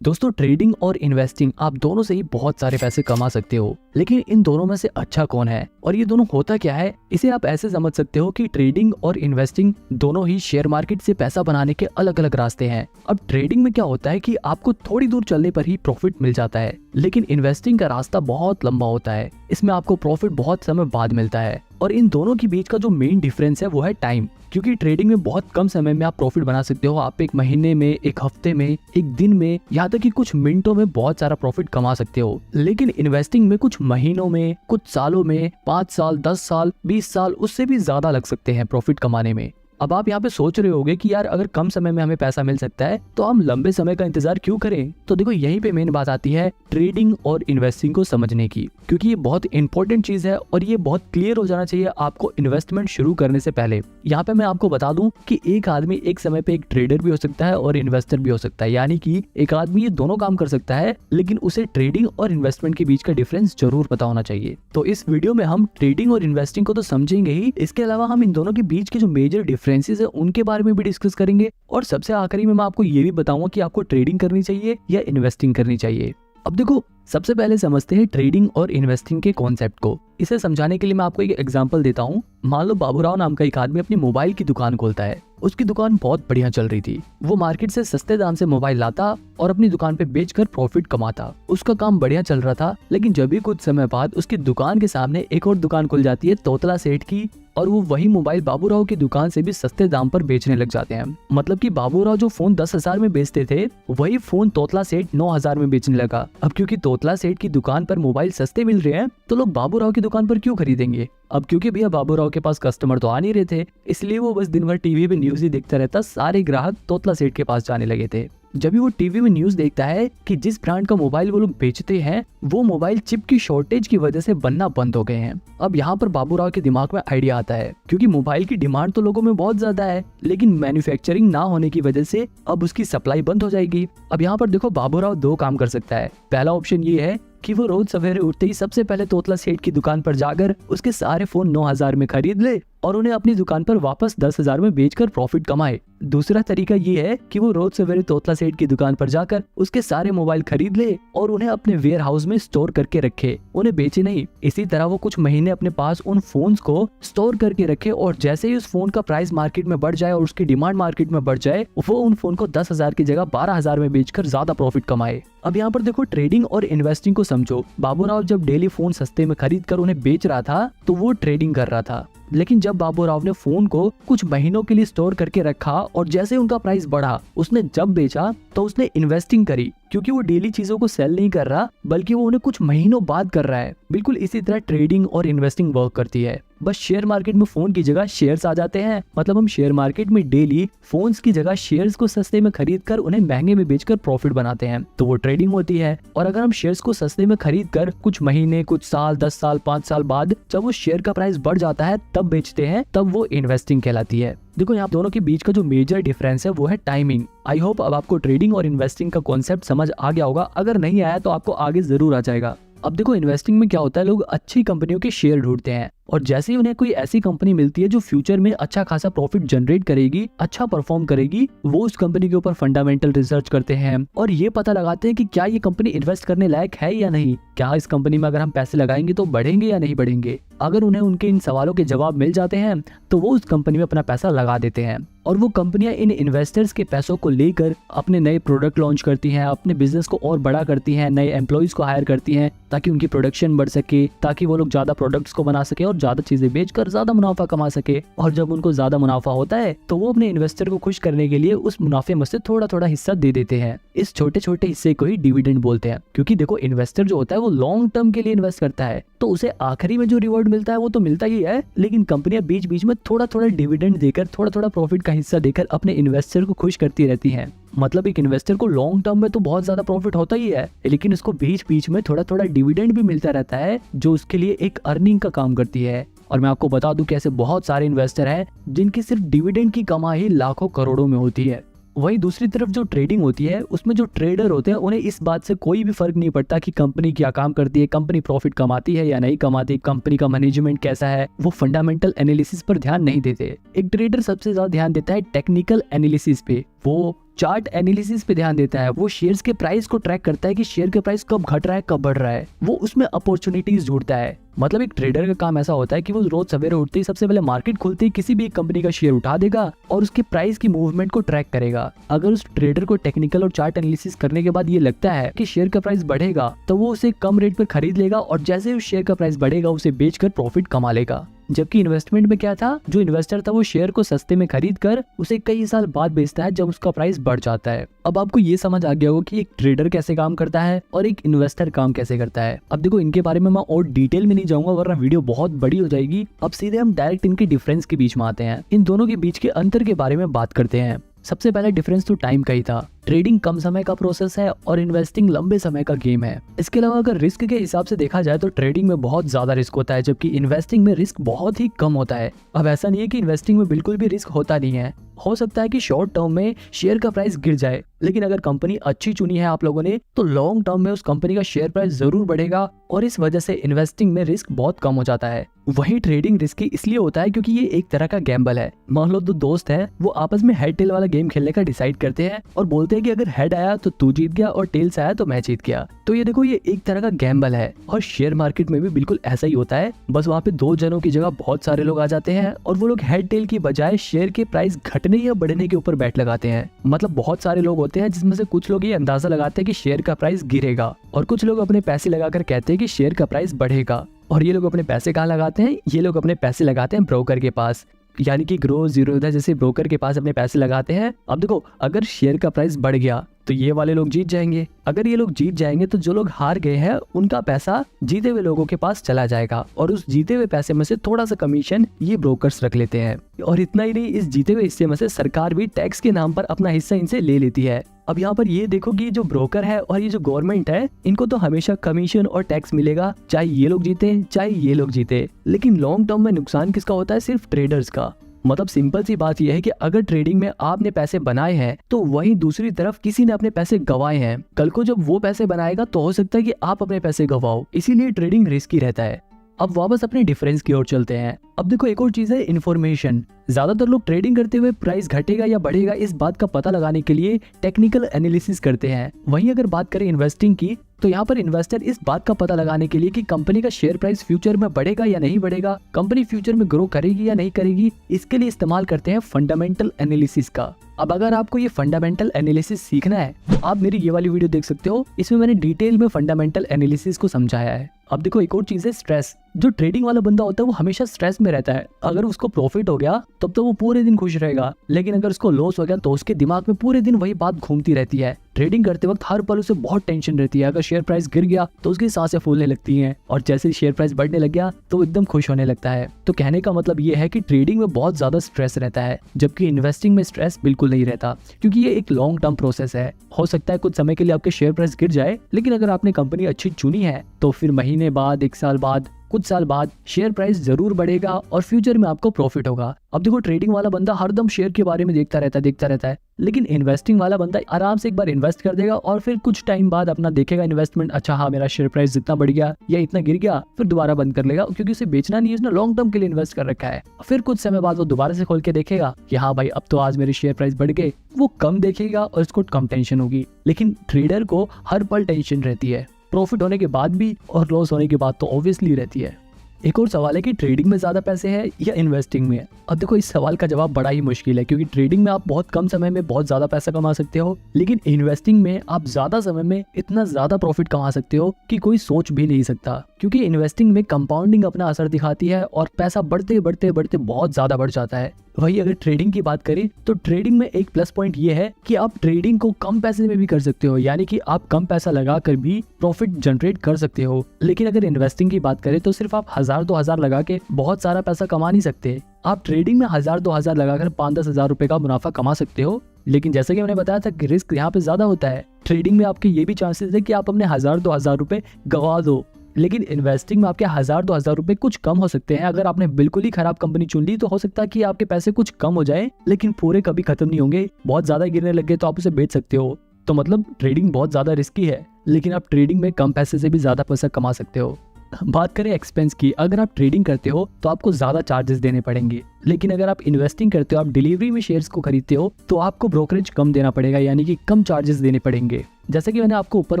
दोस्तों, ट्रेडिंग और इन्वेस्टिंग आप दोनों से ही बहुत सारे पैसे कमा सकते हो, लेकिन इन दोनों में से अच्छा कौन है और ये दोनों होता क्या है, इसे आप ऐसे समझ सकते हो कि ट्रेडिंग और इन्वेस्टिंग दोनों ही शेयर मार्केट से पैसा बनाने के अलग अलग रास्ते हैं। अब ट्रेडिंग में क्या होता है कि आपको थोड़ी दूर चलने पर ही प्रॉफिट मिल जाता है, लेकिन इन्वेस्टिंग का रास्ता बहुत लंबा होता है। इसमें आपको प्रॉफिट बहुत समय बाद मिलता है और इन दोनों के बीच का जो मेन डिफरेंस है वो है टाइम। क्योंकि ट्रेडिंग में बहुत कम समय में आप प्रॉफिट बना सकते हो। आप एक महीने में, एक हफ्ते में, एक दिन में, यहाँ तक कि कुछ मिनटों में बहुत सारा प्रॉफिट कमा सकते हो। लेकिन इन्वेस्टिंग में कुछ महीनों में, कुछ सालों में, 5 साल, 10 साल, 20 साल, उससे भी ज्यादा लग सकते हैं प्रॉफिट कमाने में। अब आप यहाँ पे सोच रहे होगे कि यार अगर कम समय में हमें पैसा मिल सकता है तो हम लंबे समय का इंतजार क्यों करें। तो देखो, यहीं पे मेन बात आती है ट्रेडिंग और इन्वेस्टिंग को समझने की, क्योंकि ये बहुत इंपॉर्टेंट चीज है और ये बहुत क्लियर हो जाना चाहिए आपको इन्वेस्टमेंट शुरू करने से पहले। यहाँ पे मैं आपको बता दूं कि एक आदमी एक समय पे एक ट्रेडर भी हो सकता है और इन्वेस्टर भी हो सकता है, यानी कि एक आदमी ये दोनों काम कर सकता है, लेकिन उसे ट्रेडिंग और इन्वेस्टमेंट के बीच का डिफरेंस जरूर पता होना चाहिए। तो इस वीडियो में हम ट्रेडिंग और इन्वेस्टिंग को तो समझेंगे ही, इसके अलावा हम इन दोनों के बीच के जो मेजर डिफरेंसेस है उनके बारे में भी डिस्कस करेंगे और सबसे आखिरी में मैं आपको ये भी बताऊंगा कि आपको ट्रेडिंग करनी चाहिए या इन्वेस्टिंग करनी चाहिए। अब देखो, सबसे पहले समझते हैं ट्रेडिंग और इन्वेस्टिंग के कॉन्सेप्ट को। इसे समझाने के लिए मैं आपको एक एग्जांपल देता हूँ। मान लो बाबूराव नाम का एक आदमी अपनी मोबाइल की दुकान खोलता है। उसकी दुकान बहुत बढ़िया चल रही थी। वो मार्केट से सस्ते दाम से मोबाइल लाता और अपनी दुकान पे बेचकर प्रॉफिट कमाता। उसका काम बढ़िया चल रहा था, लेकिन जब भी कुछ समय बाद उसकी दुकान के सामने एक और दुकान खुल जाती है तोतला सेठ की, और वो वही मोबाइल बाबूराव की दुकान से भी सस्ते दाम पर बेचने लग जाते हैं। मतलब कि बाबूराव जो फोन 10,000 में बेचते थे, वही फोन तोतला सेठ 9,000 में बेचने लगा। अब क्योंकि तोतला सेठ की दुकान पर मोबाइल सस्ते मिल रहे हैं, तो लोग बाबूराव की दुकान पर क्यों खरीदेंगे। अब क्योंकि भैया बाबूराव के पास कस्टमर तो आ नहीं रहे थे, इसलिए वो बस दिन भर टीवी पे न्यूज ही देखता रहता। सारे ग्राहक तोतला सेठ के पास जाने लगे थे। जब भी वो टीवी में न्यूज देखता है कि जिस ब्रांड का मोबाइल वो लोग बेचते हैं, वो मोबाइल चिप की शॉर्टेज की वजह से बनना बंद हो गए हैं। अब यहाँ पर बाबूराव के दिमाग में आइडिया आता है, क्योंकि मोबाइल की डिमांड तो लोगों में बहुत ज्यादा है, लेकिन मैन्युफैक्चरिंग ना होने की वजह से अब उसकी सप्लाई बंद हो जाएगी। अब यहाँ पर देखो, बाबूराव दो काम कर सकता है। पहला ऑप्शन ये है कि वो रोज सवेरे उठते ही सबसे पहले तोतला सेठ की दुकान पर जाकर उसके सारे फोन 9,000 में खरीद ले और उन्हें अपनी दुकान पर वापस 10,000 में बेचकर प्रॉफिट कमाए। दूसरा तरीका ये है कि वो रोज सवेरे तोतला सेठ की दुकान पर जाकर उसके सारे मोबाइल खरीद ले और उन्हें अपने वेयर हाउस में स्टोर करके रखे, उन्हें बेचे नहीं। इसी तरह वो कुछ महीने अपने पास उन फोन्स को स्टोर करके रखे और जैसे ही उस फोन का प्राइस मार्केट में बढ़ जाए और उसकी डिमांड मार्केट में बढ़ जाए, वो उन फोन को 10,000 की जगह 12,000 में बेचकर ज्यादा प्रॉफिट कमाए। अब यहाँ पर देखो, ट्रेडिंग और इन्वेस्टिंग को समझो। बाबूराव जब डेली फोन सस्ते में खरीद कर उन्हें बेच रहा था, तो वो ट्रेडिंग कर रहा था। लेकिन जब बाबूराव ने फोन को कुछ महीनों के लिए स्टोर करके रखा और जैसे उनका प्राइस बढ़ा, उसने जब बेचा तो उसने इन्वेस्टिंग करी, क्योंकि वो डेली चीजों को सेल नहीं कर रहा, बल्कि वो उन्हें कुछ महीनों बाद कर रहा है। बिल्कुल इसी तरह ट्रेडिंग और इन्वेस्टिंग वर्क करती है। बस शेयर मार्केट में फोन की जगह शेयर्स आ जाते हैं। मतलब हम शेयर मार्केट में डेली फोन्स की जगह शेयर्स को सस्ते में खरीद कर उन्हें महंगे में बेचकर प्रॉफिट बनाते हैं, तो वो ट्रेडिंग होती है। और अगर हम शेयर्स को सस्ते में खरीद कर कुछ महीने, कुछ साल, 10 साल, 5 साल बाद जब वो शेयर का प्राइस बढ़ जाता है तब बेचते हैं, तब वो इन्वेस्टिंग कहलाती है। देखो, यहाँ दोनों के बीच का जो मेजर डिफरेंस है वो है टाइमिंग। आई होप अब आपको ट्रेडिंग और इन्वेस्टिंग का कॉन्सेप्ट समझ आ गया होगा। अगर नहीं आया तो आपको आगे जरूर आ जाएगा। अब देखो, इन्वेस्टिंग में क्या होता है, लोग अच्छी कंपनियों के शेयर ढूंढते हैं और जैसे ही उन्हें कोई ऐसी कंपनी मिलती है जो फ्यूचर में अच्छा खासा प्रॉफिट जनरेट करेगी, अच्छा परफॉर्म करेगी, वो उस कंपनी के ऊपर फंडामेंटल रिसर्च करते हैं और ये पता लगाते हैं कि क्या ये कंपनी इन्वेस्ट करने लायक है या नहीं। क्या इस कंपनी में अगर हम पैसे लगाएंगे तो बढ़ेंगे या नहीं बढ़ेंगे। अगर उन्हें उनके इन सवालों के जवाब मिल जाते हैं तो वो उस कंपनी में अपना पैसा लगा देते हैं और वो कंपनियां इन इन्वेस्टर्स के पैसों को लेकर अपने नए प्रोडक्ट लॉन्च करती हैं, अपने बिजनेस को और बड़ा करती हैं, नए एम्प्लॉइज को हायर करती हैं ताकि उनकी प्रोडक्शन बढ़ सके, ताकि वो लोग ज्यादा प्रोडक्ट्स को बना सके और ज्यादा चीजें बेचकर ज्यादा मुनाफा कमा सके। और जब उनको ज्यादा मुनाफा होता है तो वो अपने इन्वेस्टर को खुश करने के लिए उस मुनाफे में से थोड़ा थोड़ा हिस्सा दे देते हैं। इस छोटे छोटे हिस्से को ही डिविडेंड बोलते हैं, क्योंकि देखो, इन्वेस्टर जो होता है वो लॉन्ग टर्म के लिए इन्वेस्ट करता है, तो उसे आखिरी में जो रिवॉर्ड मिलता है वो तो मिलता ही है, लेकिन कंपनियां बीच बीच में थोड़ा थोड़ा डिविडेंड देकर, थोड़ा थोड़ा प्रॉफिट का हिस्सा देकर अपने इन्वेस्टर को खुश करती रहती हैं। मतलब एक इन्वेस्टर को लॉन्ग टर्म में तो बहुत ज्यादा प्रॉफिट होता ही है, लेकिन उसको बीच बीच में थोड़ा थोड़ा डिविडेंड भी मिलता रहता है, जो उसके लिए एक अर्निंग का काम करती है। और मैं आपको बता दूं कि ऐसे बहुत सारे इन्वेस्टर हैं जिनकी सिर्फ डिविडेंड की कमाई लाखों करोड़ों में होती है। वहीं दूसरी तरफ जो ट्रेडिंग होती है, उसमें जो ट्रेडर होते हैं उन्हें इस बात से कोई भी फर्क नहीं पड़ता कि कंपनी क्या काम करती है, कंपनी प्रॉफिट कमाती है या नहीं कमाती, कंपनी का मैनेजमेंट कैसा है। वो फंडामेंटल एनालिसिस पर ध्यान नहीं देते। एक ट्रेडर सबसे ज्यादा ध्यान देता है टेक्निकल एनालिसिस पे, वो चार्ट एनालिसिस पे ध्यान देता है, वो शेयर्स के प्राइस को ट्रैक करता है कि शेयर के प्राइस कब घट रहा है कब बढ़ रहा है, वो उसमें अपॉर्चुनिटीज ढूंढता है। मतलब एक ट्रेडर का काम ऐसा होता है कि वो रोज सवेरे उठते ही सबसे पहले मार्केट खुलते ही किसी भी एक कंपनी का शेयर उठा देगा और उसके प्राइस की मूवमेंट को ट्रैक करेगा। अगर उस ट्रेडर को टेक्निकल और चार्ट एनालिसिस करने के बाद ये लगता है कि शेयर का प्राइस बढ़ेगा तो वो उसे कम रेट पर खरीद लेगा और जैसे उस शेयर का प्राइस बढ़ेगा उसे बेचकर प्रॉफिट कमा लेगा। जबकि इन्वेस्टमेंट में क्या था, जो इन्वेस्टर था वो शेयर को सस्ते में खरीद कर उसे कई साल बाद बेचता है जब उसका प्राइस बढ़ जाता है। अब आपको ये समझ आ गया होगा कि एक ट्रेडर कैसे काम करता है और एक इन्वेस्टर काम कैसे करता है। अब देखो इनके बारे में मैं और डिटेल में नहीं जाऊंगा वरना वीडियो बहुत बड़ी हो जाएगी। अब सीधे हम डायरेक्ट इनके डिफरेंस के बीच में आते हैं, इन दोनों के बीच के अंतर के बारे में बात करते हैं। सबसे पहला डिफरेंस तो टाइम का ही था। ट्रेडिंग कम समय का प्रोसेस है और इन्वेस्टिंग लंबे समय का गेम है। इसके अलावा अगर रिस्क के हिसाब से देखा जाए तो ट्रेडिंग में बहुत ज्यादा रिस्क होता है जबकि इन्वेस्टिंग में रिस्क बहुत ही कम होता है। अब ऐसा नहीं है कि इन्वेस्टिंग में बिल्कुल भी रिस्क होता नहीं है, हो सकता है कि शॉर्ट टर्म में शेयर का प्राइस गिर जाए, लेकिन अगर कंपनी अच्छी चुनी है आप लोगों ने तो लॉन्ग टर्म में उस कंपनी का शेयर प्राइस जरूर बढ़ेगा और इस वजह से इन्वेस्टिंग में रिस्क बहुत कम हो जाता है। वही ट्रेडिंग रिस्की इसलिए होता है क्योंकि ये एक तरह का गैम्बल है। मान लो दो दोस्त हैं, वो आपस में हेड टेल वाला गेम खेलने का डिसाइड करते हैं और बोलते हैं कि अगर हेड आया तो तू जीत गया और टेल्स आया तो मैं जीत गया। तो ये देखो ये एक तरह का गैम्बल है और शेयर मार्केट में भी बिल्कुल ऐसा ही होता है। बस वहाँ पे दो जनों की जगह बहुत सारे लोग आ जाते हैं और वो लोग हेड टेल की बजाय शेयर के प्राइस घटने या बढ़ने के ऊपर बैट लगाते हैं। मतलब बहुत सारे लोग होते हैं जिसमें से कुछ लोग ये अंदाजा लगाते हैं कि शेयर का प्राइस गिरेगा और कुछ लोग अपने पैसे लगाकर कहते हैं कि शेयर का प्राइस बढ़ेगा। और ये लोग अपने पैसे कहाँ लगाते हैं, ये लोग अपने पैसे लगाते हैं ब्रोकर के पास, यानी कि ग्रो जीरोधा जैसे ब्रोकर के पास अपने पैसे लगाते हैं। अब देखो अगर शेयर का प्राइस बढ़ गया तो ये वाले लोग जीत जाएंगे, अगर ये लोग जीत जाएंगे तो जो लोग हार गए हैं उनका पैसा जीते हुए लोगों के पास चला जाएगा और उस जीते हुए पैसे में से थोड़ा सा कमीशन ये ब्रोकर्स रख लेते हैं। और इतना ही नहीं, इस जीते हुए हिस्से में से सरकार भी टैक्स के नाम पर अपना हिस्सा इनसे ले लेती है। अब यहाँ पर ये देखो कि जो ब्रोकर है और ये जो गवर्नमेंट है इनको तो हमेशा कमीशन और टैक्स मिलेगा, चाहे ये लोग जीते चाहे ये लोग जीते। लेकिन लॉन्ग टर्म में नुकसान किसका होता है, सिर्फ ट्रेडर्स का। मतलब सिंपल सी बात यह है कि अगर ट्रेडिंग में आपने पैसे बनाए हैं तो वहीं दूसरी तरफ किसी ने अपने पैसे गंवाए हैं। कल को जब वो पैसे बनाएगा तो हो सकता है कि आप अपने पैसे गंवाओ, इसीलिए ट्रेडिंग रिस्की रहता है। अब वापस अपने डिफरेंस की ओर चलते हैं। अब देखो एक और चीज है इन्फॉर्मेशन। ज्यादातर लोग ट्रेडिंग करते हुए प्राइस घटेगा या बढ़ेगा इस बात का पता लगाने के लिए टेक्निकल एनालिसिस करते हैं। वहीं अगर बात करें इन्वेस्टिंग की तो यहाँ पर इन्वेस्टर इस बात का पता लगाने के लिए कि कंपनी का शेयर प्राइस फ्यूचर में बढ़ेगा या नहीं बढ़ेगा, कंपनी फ्यूचर में ग्रो करेगी या नहीं करेगी, इसके लिए इस्तेमाल करते हैं फंडामेंटल एनालिसिस का। अब अगर आपको ये फंडामेंटल एनालिसिस सीखना है आप मेरी ये वाली वीडियो देख सकते हो, इसमें मैंने डिटेल में फंडामेंटल एनालिसिस को समझाया है। अब देखो एक और चीज है स्ट्रेस। जो ट्रेडिंग वाला बंदा होता है वो हमेशा स्ट्रेस में रहता है। अगर उसको प्रॉफिट हो गया तब तो वो पूरे दिन खुश रहेगा, लेकिन अगर उसको लॉस हो गया तो उसके दिमाग में पूरे दिन वही बात घूमती रहती है। ट्रेडिंग करते वक्त हर पल उसे बहुत टेंशन रहती है। अगर शेयर प्राइस गिर गया तो उसकी सांसें फूलने लगती हैं और जैसे शेयर प्राइस बढ़ने लग गया तो वो एकदम खुश होने लगता है। तो कहने का मतलब ये है कि ट्रेडिंग में बहुत ज्यादा स्ट्रेस रहता है जबकि इन्वेस्टिंग में स्ट्रेस बिल्कुल नहीं रहता, क्योंकि ये एक लॉन्ग टर्म प्रोसेस है। हो सकता है कुछ समय के लिए आपके शेयर प्राइस गिर जाए, लेकिन अगर आपने कंपनी अच्छी चुनी है तो फिर महीने बाद, एक साल बाद, कुछ साल बाद शेयर प्राइस जरूर बढ़ेगा और फ्यूचर में आपको प्रॉफिट होगा। अब देखो ट्रेडिंग वाला बंदा हरदम शेयर के बारे में देखता रहता है, लेकिन इन्वेस्टिंग वाला बंदा आराम से एक बार इन्वेस्ट कर देगा और फिर कुछ टाइम बाद अपना देखेगा इन्वेस्टमेंट, अच्छा हाँ मेरा शेयर प्राइस जितना बढ़ गया या इतना गिर गया, फिर दोबारा बंद कर लेगा, क्योंकि उसे बेचना नहीं है, उसने लॉन्ग टर्म के लिए इन्वेस्ट कर रखा है। फिर कुछ समय बाद वो दोबारा से खोल के देखेगा कि हाँ भाई अब तो आज मेरे शेयर प्राइस बढ़ गए, वो कम देखेगा और उसको कम टेंशन होगी। लेकिन ट्रेडर को हर पल टेंशन रहती है, प्रॉफिट होने के बाद भी और लॉस होने के बाद तो ऑब्वियसली रहती है। एक और सवाल है कि ट्रेडिंग में ज्यादा पैसे हैं या इन्वेस्टिंग में। अब देखो इस सवाल का जवाब बड़ा ही मुश्किल है, क्योंकि ट्रेडिंग में आप बहुत कम समय में बहुत ज्यादा पैसा कमा सकते हो, लेकिन इन्वेस्टिंग में आप ज्यादा समय में इतना ज्यादा प्रॉफिट कमा सकते हो कि कोई सोच भी नहीं सकता। क्योंकि इन्वेस्टिंग में कंपाउंडिंग अपना असर दिखाती है और पैसा बढ़ते बढ़ते बढ़ते बहुत ज्यादा बढ़ जाता है। वही अगर ट्रेडिंग की बात करें तो ट्रेडिंग में एक प्लस पॉइंट ये है कि आप ट्रेडिंग को कम पैसे में भी कर सकते हो, यानी कि आप कम पैसा लगाकर भी प्रॉफिट जनरेट कर सकते हो। लेकिन अगर इन्वेस्टिंग की बात करें तो सिर्फ आप 1000-2000 लगा के बहुत सारा पैसा कमा नहीं सकते। आप ट्रेडिंग में 1000-2000 लगाकर 5-10 हजार रुपए का मुनाफा कमा सकते हो, लेकिन जैसे कि मैंने बताया था कि रिस्क यहाँ पे ज्यादा होता है। ट्रेडिंग में आपके ये भी चांसेस है कि आप अपने 1000-2000 रुपए गवा दो, लेकिन इन्वेस्टिंग में आपके 1000-2000 रुपए कुछ कम हो सकते हैं। अगर आपने बिल्कुल ही खराब कंपनी चुन ली तो हो सकता है कि आपके पैसे कुछ कम हो जाए, लेकिन पूरे कभी खत्म नहीं होंगे। बहुत ज्यादा गिरने लग गए तो आप उसे बेच सकते हो। तो मतलब ट्रेडिंग बहुत ज्यादा रिस्की है, लेकिन आप ट्रेडिंग में कम पैसे से भी ज्यादा पैसा कमा सकते हो। बात करें एक्सपेंस की, अगर आप ट्रेडिंग करते हो तो आपको ज्यादा चार्जेस देने पड़ेंगे, लेकिन अगर आप इन्वेस्टिंग करते हो, आप डिलीवरी में शेयर्स को खरीदते हो, तो आपको ब्रोकरेज कम देना पड़ेगा, यानी कि कम चार्जेस देने पड़ेंगे। जैसे कि मैंने आपको ऊपर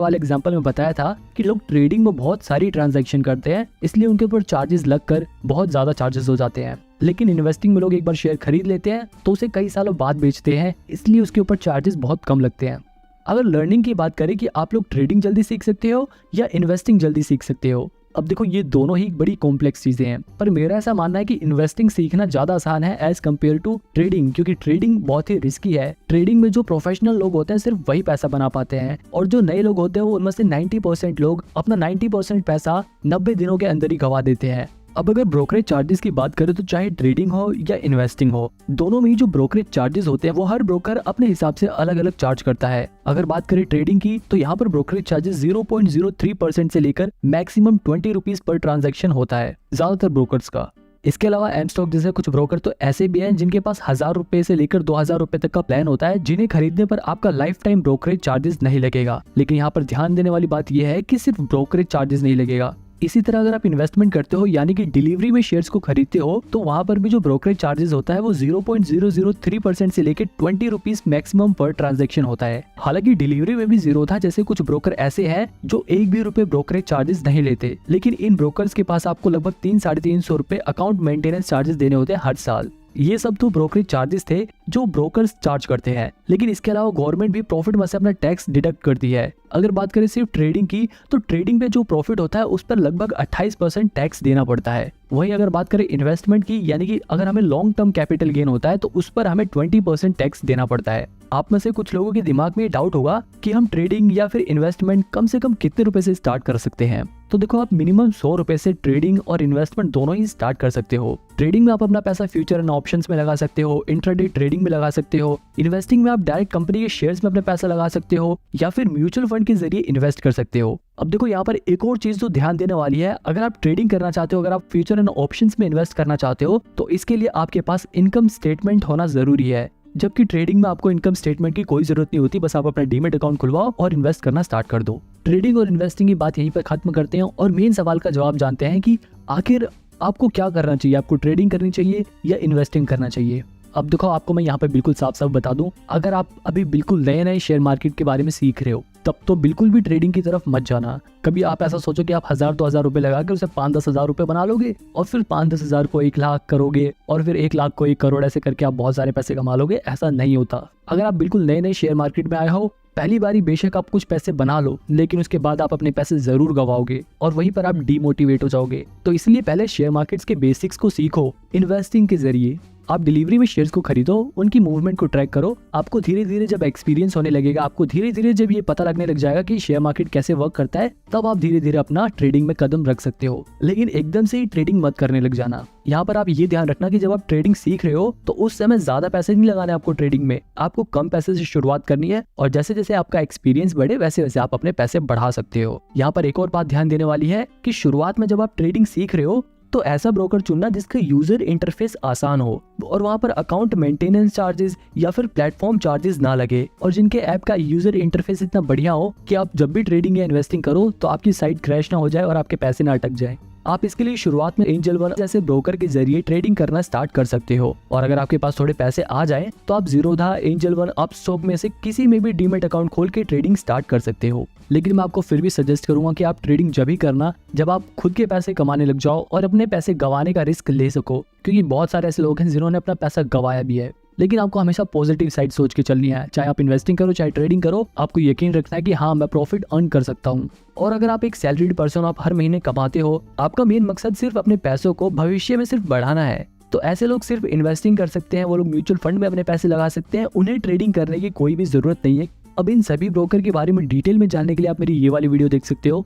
वाले एग्जांपल में बताया था कि लोग ट्रेडिंग में बहुत सारी ट्रांजैक्शन करते हैं, इसलिए उनके ऊपर चार्जेस लगकर बहुत ज्यादा चार्जेस हो जाते हैं। लेकिन इन्वेस्टिंग में लोग एक बार शेयर खरीद लेते हैं तो उसे कई सालों बाद बेचते हैं, इसलिए उसके ऊपर चार्जेस बहुत कम लगते हैं। अगर लर्निंग की बात करें कि आप लोग ट्रेडिंग जल्दी सीख सकते हो या इन्वेस्टिंग जल्दी सीख सकते हो, अब देखो ये दोनों ही बड़ी कॉम्प्लेक्स चीजें हैं, पर मेरा ऐसा मानना है कि इन्वेस्टिंग सीखना ज्यादा आसान है एज कम्पेयर टू ट्रेडिंग, क्योंकि ट्रेडिंग बहुत ही रिस्की है। ट्रेडिंग में जो प्रोफेशनल लोग होते हैं सिर्फ वही पैसा बना पाते हैं, और जो नए लोग होते हैं वो उनमें से 90% लोग अपना 90% पैसा 90 दिनों के अंदर ही गवा देते हैं। अब अगर ब्रोकरेज चार्जेस की बात करें तो चाहे ट्रेडिंग हो या इन्वेस्टिंग हो, दोनों में ही जो ब्रोकरेज चार्जेस होते हैं वो हर ब्रोकर अपने हिसाब से अलग अलग चार्ज करता है। अगर बात करें ट्रेडिंग की तो यहाँ पर ब्रोकरेज चार्जेस 0.03% से लेकर मैक्सिमम 20 रुपीज पर ट्रांजैक्शन होता है ज्यादातर ब्रोकर्स का। इसके अलावा एम स्टॉक जैसे कुछ ब्रोकर तो ऐसे भी हैं जिनके पास 1000 रुपए से लेकर 2000 रुपए तक का प्लान होता है, जिन्हें खरीदने पर आपका लाइफ टाइम ब्रोकरेज चार्जेस नहीं लगेगा। लेकिन यहाँ पर ध्यान देने वाली बात यह है कि सिर्फ ब्रोकरेज चार्जेस नहीं लगेगा। इसी तरह अगर आप इन्वेस्टमेंट करते हो यानी कि डिलीवरी में शेयर्स को खरीदते हो, तो वहां पर भी जो ब्रोकरेज चार्जेस होता है वो 0.003% से लेकर 20 रुपीज मैक्सिमम पर ट्रांजैक्शन होता है। हालांकि डिलीवरी में भी जीरो था, जैसे कुछ ब्रोकर ऐसे हैं जो 1 भी रुपए ब्रोकरेज चार्जेस नहीं लेते, लेकिन इन ब्रोकर्स के पास आपको लगभग 300-350 रुपए अकाउंट मेंटेनेंस चार्जेस देने होते हैं हर साल। ये सब तो ब्रोकरेज चार्जेस थे जो ब्रोकर्स चार्ज करते हैं, लेकिन इसके अलावा गवर्नमेंट भी प्रॉफिट में से अपना टैक्स डिडक्ट करती है। अगर बात करें सिर्फ ट्रेडिंग की तो ट्रेडिंग पे जो प्रॉफिट होता है उस पर लगभग 28% टैक्स देना पड़ता है। वहीं अगर बात करें इन्वेस्टमेंट की, यानी कि अगर हमें लॉन्ग टर्म कैपिटल गेन होता है तो उस पर हमें 20% टैक्स देना पड़ता है। आप में से कुछ लोगों के दिमाग में ये डाउट होगा कि हम ट्रेडिंग या फिर इन्वेस्टमेंट कम से कम कितने रुपए से स्टार्ट कर सकते हैं। तो देखो, आप मिनिमम 100 रुपए से ट्रेडिंग और इन्वेस्टमेंट दोनों ही स्टार्ट कर सकते हो। ट्रेडिंग में आप अपना पैसा फ्यूचर एंड ऑप्शंस में लगा सकते हो, इंट्राडे ट्रेडिंग में लगा सकते हो। इन्वेस्टिंग में आप डायरेक्ट कंपनी के शेयर्स में अपना पैसा लगा सकते हो या फिर म्यूचुअल फंड के जरिए इन्वेस्ट कर सकते हो। अब देखो, यहाँ पर एक और चीज तो ध्यान देने वाली है, अगर आप ट्रेडिंग करना चाहते हो, अगर आप फ्यूचर एंड ऑप्शंस में इन्वेस्ट करना चाहते हो, तो इसके लिए आपके पास इनकम स्टेटमेंट होना जरूरी है। जबकि ट्रेडिंग में आपको इनकम स्टेटमेंट की कोई जरूरत नहीं होती, बस आप अपना डीमेट अकाउंट खुलवाओ और इन्वेस्ट करना स्टार्ट कर दो। ट्रेडिंग और इन्वेस्टिंग की बात यहीं पर खत्म करते हैं और मेन सवाल का जवाब जानते हैं कि आखिर आपको क्या करना चाहिए, आपको ट्रेडिंग करनी चाहिए या इन्वेस्टिंग करना चाहिए। अब देखो, आपको मैं यहाँ पे बिल्कुल साफ साफ बता दूं, अगर आप अभी बिल्कुल नए नए शेयर मार्केट के बारे में सीख रहे हो तब तो बिल्कुल भी ट्रेडिंग की तरफ मत जाना। कभी आप ऐसा सोचो कि आप 1000-2000 रुपए लगा कर उसे 5-10 हजार रुपए बना लोगे और फिर 5-10 हजार को 1 लाख करोगे और फिर 1 लाख को 1 करोड़, ऐसे करके आप बहुत सारे पैसे कमा लोगे। ऐसा नहीं होता। अगर आप बिल्कुल नए नए शेयर मार्केट में आए हो, पहली बारी बेशक आप कुछ पैसे बना लो, लेकिन उसके बाद आप अपने पैसे जरूर गवाओगे और वहीं पर आप डीमोटिवेट हो जाओगे। तो इसलिए पहले शेयर मार्केट्स के बेसिक्स को सीखो। इन्वेस्टिंग के जरिए आप डिलीवरी में शेयर्स को खरीदो, उनकी मूवमेंट को ट्रैक करो। आपको धीरे धीरे जब एक्सपीरियंस होने लगेगा, आपको धीरे धीरे जब ये पता लगने लग जाएगा कि शेयर मार्केट कैसे वर्क करता है, तब आप धीरे धीरे अपना ट्रेडिंग में कदम रख सकते हो। लेकिन एकदम से ही ट्रेडिंग मत करने लग जाना। यहाँ पर आप ये ध्यान रखना कि जब आप ट्रेडिंग सीख रहे हो तो उस समय ज्यादा पैसे नहीं लगाने आपको ट्रेडिंग में, आपको कम पैसे से शुरुआत करनी है और जैसे जैसे आपका एक्सपीरियंस बढ़े वैसे वैसे आप अपने पैसे बढ़ा सकते हो। यहाँ पर एक और बात ध्यान देने वाली है कि शुरुआत में जब आप ट्रेडिंग सीख रहे हो तो ऐसा ब्रोकर चुनना जिसका यूजर इंटरफेस आसान हो और वहां पर अकाउंट मेंटेनेंस चार्जेस या फिर प्लेटफॉर्म चार्जेस ना लगे, और जिनके ऐप का यूजर इंटरफेस इतना बढ़िया हो कि आप जब भी ट्रेडिंग या इन्वेस्टिंग करो तो आपकी साइट क्रैश ना हो जाए और आपके पैसे ना अटक जाए। आप इसके लिए शुरुआत में एंजल वन जैसे ब्रोकर के जरिए ट्रेडिंग करना स्टार्ट कर सकते हो, और अगर आपके पास थोड़े पैसे आ जाए तो आप जीरोधा, एंजल वन, अपस्टॉक में से किसी में भी डीमेट अकाउंट खोल के ट्रेडिंग स्टार्ट कर सकते हो। लेकिन मैं आपको फिर भी सजेस्ट करूंगा कि आप ट्रेडिंग जब ही करना जब आप खुद के पैसे कमाने लग जाओ और अपने पैसे गंवाने का रिस्क ले सको, क्योंकि बहुत सारे ऐसे लोग हैं जिन्होंने अपना पैसा गंवाया भी है। लेकिन आपको हमेशा पॉजिटिव साइड सोच के चलनी है। चाहे आप इन्वेस्टिंग करो चाहे ट्रेडिंग करो, आपको यकीन रखना है कि हाँ, मैं प्रॉफिट अर्न कर सकता हूँ। और अगर आप एक सैलरीड पर्सन, आप हर महीने कमाते हो, आपका मेन मकसद सिर्फ अपने पैसों को भविष्य में सिर्फ बढ़ाना है, तो ऐसे लोग सिर्फ इन्वेस्टिंग कर सकते हैं। वो लोग म्यूचुअल फंड में अपने पैसे लगा सकते हैं, उन्हें ट्रेडिंग करने की कोई भी जरूरत नहीं है। अब इन सभी ब्रोकर के बारे में डिटेल में जानने के लिए आप मेरी ये वाली वीडियो देख सकते हो।